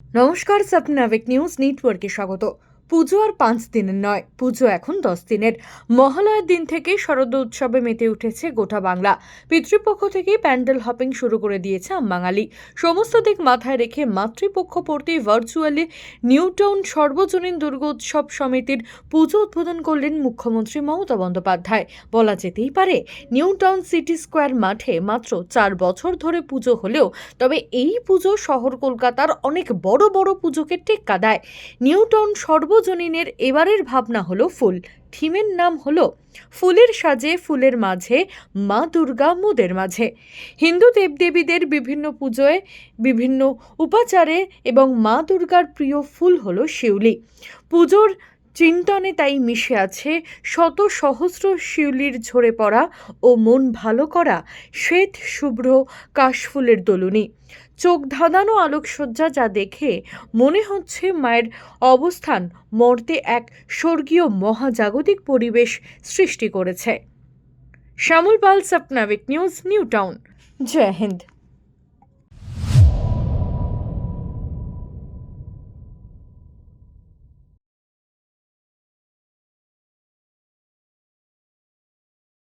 নমস্কার, স্বপ্নাবিক নিউজ নেটওয়ার্কে স্বাগত। পুজো আর 5 দিনের নয়, পুজো এখন 10 দিনের। মহালয়ার দিন থেকে শারদ উৎসবে মেতে উঠেছে গোটা বাংলা। পিতৃপক্ষ থেকে প্যান্ডেল হপিং শুরু করে দিয়েছে আমবাঙালি। সমস্ত দিক মাথায় রেখে মাতৃপক্ষ পড়তে ভার্চুয়ালি নিউ টাউন সর্বজনীন দুর্গোৎসব সমিতির পুজো উদ্বোধন করলেন মুখ্যমন্ত্রী মমতা বন্দ্যোপাধ্যায়। বলা যেতেই পারে, নিউ টাউন সিটি স্কোয়ার মাঠে মাত্র 4 বছর ধরে পুজো হলেও তবে এই পুজো শহর কলকাতার অনেক বড় বড় পুজোকে টেক্কা দেয়। নিউ টাউন সর্বজনীনের এবারের ভাবনা হলো ফুল। থিমের নাম হলো ফুলের সাজে ফুলের মাঝে মা দুর্গা মোদের মাঝে। হিন্দু দেবদেবীদের বিভিন্ন পুজোয় বিভিন্ন উপাচারে এবং মা দুর্গার প্রিয় ফুল হলো শিউলি। পুজোর চিন্তনে তাই মিশে আছে শত সহস্র শিউলির ঝরে পড়া ও মন ভালো করা শ্বেত শুভ্র কাশফুলের দোলনি। চোখ ধাঁধানো আলোকসজ্জা, যা দেখে মনে হচ্ছে মায়ের অবস্থান মর্তে এক স্বর্গীয় মহাজাগতিক পরিবেশ সৃষ্টি করেছে। শ্যামল পাল, স্বপ্নাবিক নিউজ, নিউ টাউন। জয় হিন্দ।